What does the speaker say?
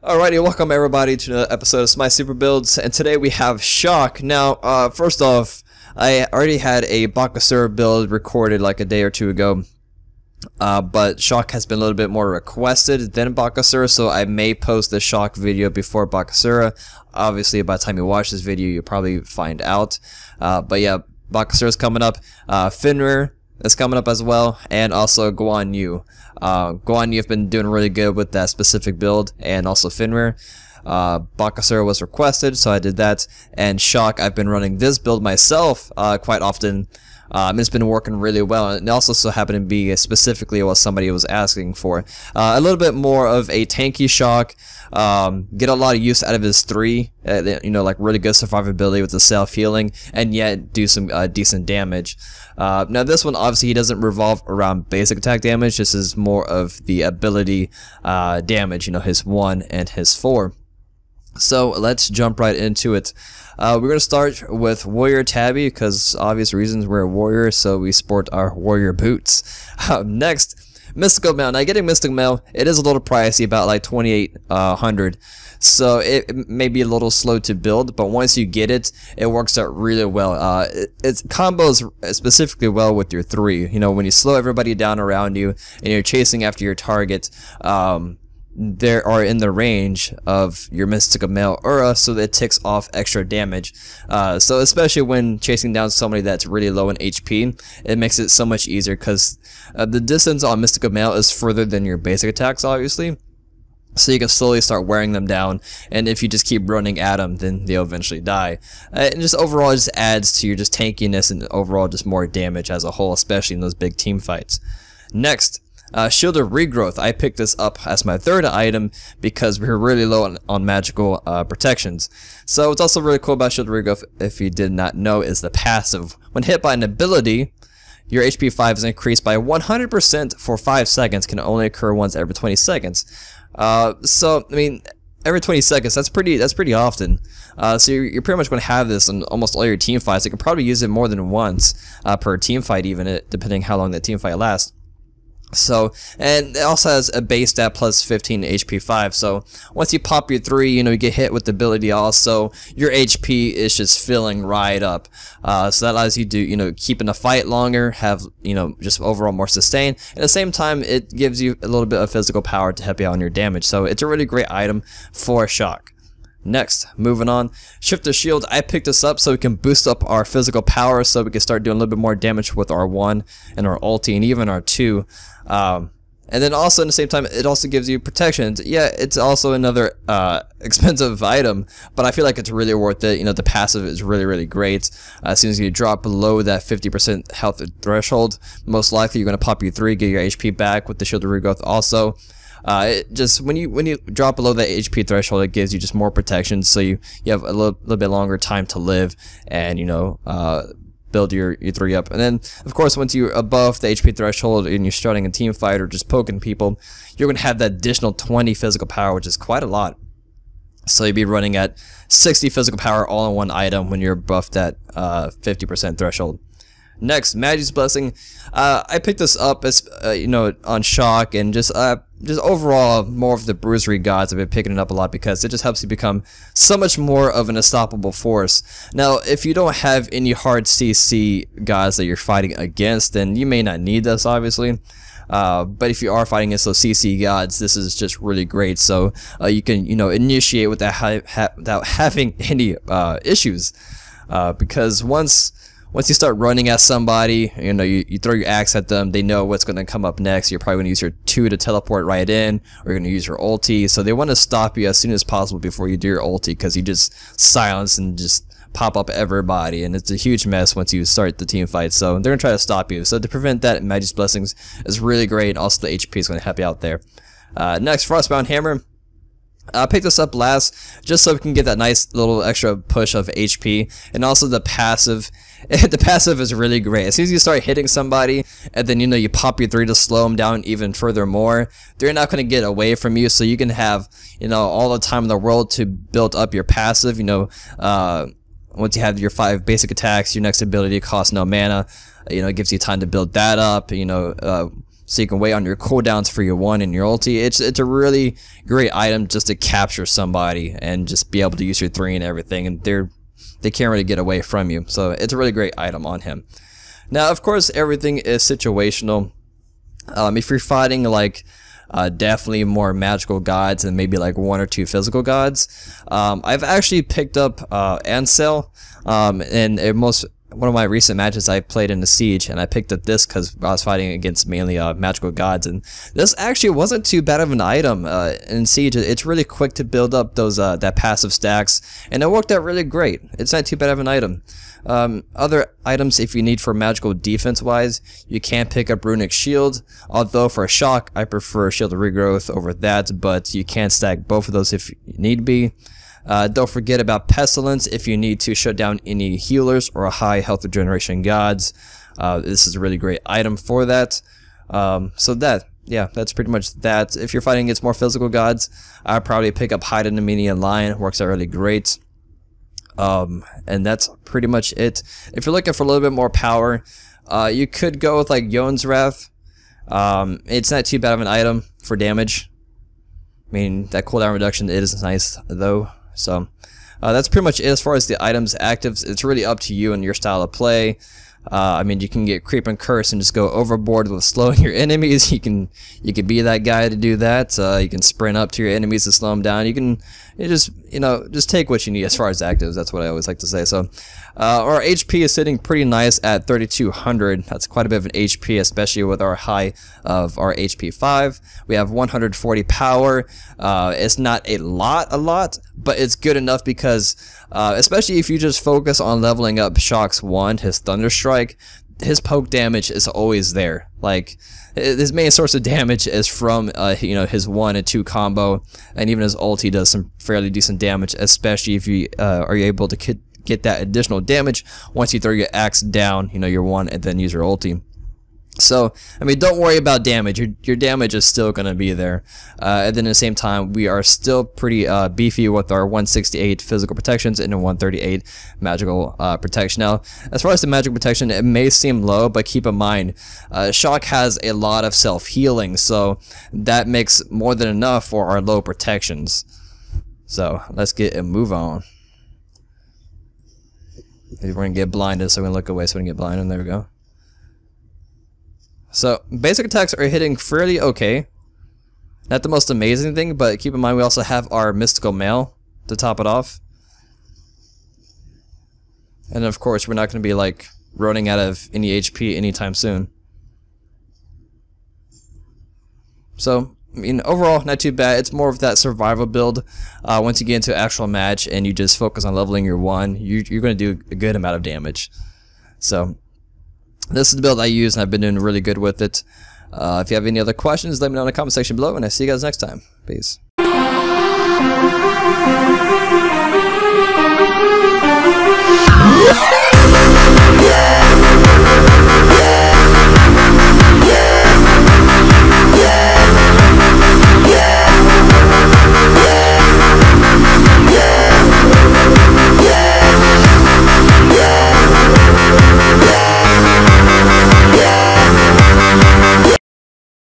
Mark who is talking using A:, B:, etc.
A: Alrighty, welcome everybody to another episode of Smite Super Builds, and today we have Chaac. Now, first off, I already had a Bakasura build recorded like a day or two ago, but Chaac has been a little bit more requested than Bakasura, so I may post the Chaac video before Bakasura. Obviously, by the time you watch this video, you'll probably find out. But yeah, Bakasura is coming up. Finrir is coming up as well, and also Guan Yu. Guan Yu have been doing really good with that specific build, and also Finrir. Bakasura was requested, so I did that. And Chaac, I've been running this build myself quite often. It's been working really well, and it also so happened to be specifically what somebody was asking for. A little bit more of a tanky Chaac, get a lot of use out of his 3, like really good survivability with the self-healing, and yet do some decent damage. Now this one, obviously he doesn't revolve around basic attack damage, this is more of the ability damage, his 1 and his 4. So let's jump right into it. We're going to start with Warrior Tabby because obvious reasons we're a warrior, so we sport our warrior boots. Next, Mystical Mail. Now getting Mystical Mail, it is a little pricey, about like 2,800. So it may be a little slow to build, but once you get it, it works out really well. It combos specifically well with your 3. When you slow everybody down around you and you're chasing after your target, they are in the range of your Mystical Mail aura, so that it ticks off extra damage. So especially when chasing down somebody that's really low in HP, it makes it so much easier because the distance on Mystical Mail is further than your basic attacks, obviously. So you can slowly start wearing them down, and if you just keep running at them, then they'll eventually die. And just overall, it just adds to your just tankiness and overall just more damage as a whole, especially in those big team fights. Next, Shield of Regrowth. I picked this up as my 3rd item because we're really low on magical protections. So what's also really cool about Shield of Regrowth, if you did not know, is the passive. When hit by an ability, your HP 5 is increased by 100% for 5 seconds, can only occur once every 20 seconds. So, I mean, every 20 seconds, that's pretty often. So you're pretty much going to have this in almost all your team fights. You can probably use it more than once per team fight, even depending how long that team fight lasts. So, and it also has a base stat plus 15 HP 5, so once you pop your 3, you get hit with the ability also, your HP is just filling right up. So that allows you to, keep in the fight longer, have, just overall more sustain. At the same time, it gives you a little bit of physical power to help you out on your damage, so it's a really great item for Chaac. Next, moving on, Shift the Shield. I picked this up so we can boost up our physical power so we can start doing a little bit more damage with our 1 and our ulti and even our 2. And then also at the same time, it also gives you protection. Yeah, it's also another expensive item, but I feel like it's really worth it. The passive is really great. As soon as you drop below that 50% health threshold, most likely you're going to pop your 3, get your HP back with the Shield of Regrowth also. It just when you drop below that HP threshold, it gives you just more protection, so you have a little bit longer time to live and build your 3 up. And then of course once you're above the HP threshold and you're starting a team fight or just poking people, you're gonna have that additional 20 physical power, which is quite a lot. So you'd be running at 60 physical power all in one item when you're above that 50% threshold. Next, Maggie's Blessing. I picked this up as on Chaac, and just overall more of the bruisery gods. I've been picking it up a lot because it just helps you become so much more of an unstoppable force. Now, if you don't have any hard CC gods that you're fighting against, then you may not need this, obviously. But if you are fighting against those CC gods, this is just really great. So you can initiate without having any issues, because once you start running at somebody, you throw your axe at them, they know what's going to come up next. You're probably going to use your 2 to teleport right in, or you're going to use your ulti. So they want to stop you as soon as possible before you do your ulti, because you just silence and just pop up everybody, and it's a huge mess once you start the team fight. So they're going to try to stop you. So to prevent that, Maggie's Blessings is really great, and also the HP is going to help you out there. Next, Frostbound Hammer. I picked this up last just so we can get that nice little extra push of HP, and also the passive. The passive is really great. As soon as you start hitting somebody, and then you pop your 3 to slow them down even further more, they're not going to get away from you. So you can have all the time in the world to build up your passive. Once you have your 5 basic attacks, your next ability costs no mana. It gives you time to build that up. so you can wait on your cooldowns for your 1 and your ulti. It's a really great item just to capture somebody and just be able to use your 3 and everything, and they can't really get away from you. So it's a really great item on him. Now, of course, everything is situational. If you're fighting like definitely more magical gods and maybe like 1 or 2 physical gods, I've actually picked up Ansel in one of my recent matches I played in the Siege, and I picked up this because I was fighting against mainly magical gods, and this actually wasn't too bad of an item in Siege. It's really quick to build up those that passive stacks, and it worked out really great. It's not too bad of an item. Other items, if you need for magical defense wise, you can pick up Runic Shield, although for Chaac I prefer Shield of Regrowth over that, but you can stack both of those if you need be. Don't forget about Pestilence if you need to shut down any healers or high health regeneration gods. This is a really great item for that. So that's pretty much that. If you're fighting against more physical gods, I'd probably pick up Hide in the Minion Lion. Works out really great. And that's pretty much it. If you're looking for a little bit more power, you could go with like Yon's Wrath. It's not too bad of an item for damage. I mean, that cooldown reduction is nice though. So that's pretty much it as far as the items actives. It's really up to you and your style of play. I mean, you can get Creep and Curse and just go overboard with slowing your enemies. You can be that guy to do that. You can sprint up to your enemies to slow them down. Just take what you need as far as actives. That's what I always like to say. So our HP is sitting pretty nice at 3200. That's quite a bit of an HP, especially with our high of our HP 5. We have 140 power. It's not a lot, but it's good enough because especially if you just focus on leveling up Chaac's 1, his Thunder Strike, his poke damage is always there. Like, his main source of damage is from his 1 and 2 combo, and even his ulti does some fairly decent damage, especially if you are able to get that additional damage once you throw your axe down, your 1 and then use your ulti. So, I mean, don't worry about damage. Your damage is still going to be there. And then at the same time, we are still pretty beefy with our 168 physical protections and a 138 magical protection. Now, as far as the magical protection, it may seem low, but keep in mind, Chaac has a lot of self-healing, so that makes more than enough for our low protections. So, let's get a move on. We're going to get blinded, so we're going to look away so we can get blinded. There we go. So, basic attacks are hitting fairly okay. Not the most amazing thing, but keep in mind we also have our Mystical Mail to top it off. And of course, we're not going to be like running out of any HP anytime soon. So, I mean, overall, not too bad. It's more of that survival build. Once you get into an actual match and you just focus on leveling your 1, you're going to do a good amount of damage. So, this is the build I use, and I've been doing really good with it. If you have any other questions, let me know in the comment section below, and I'll see you guys next time. Peace.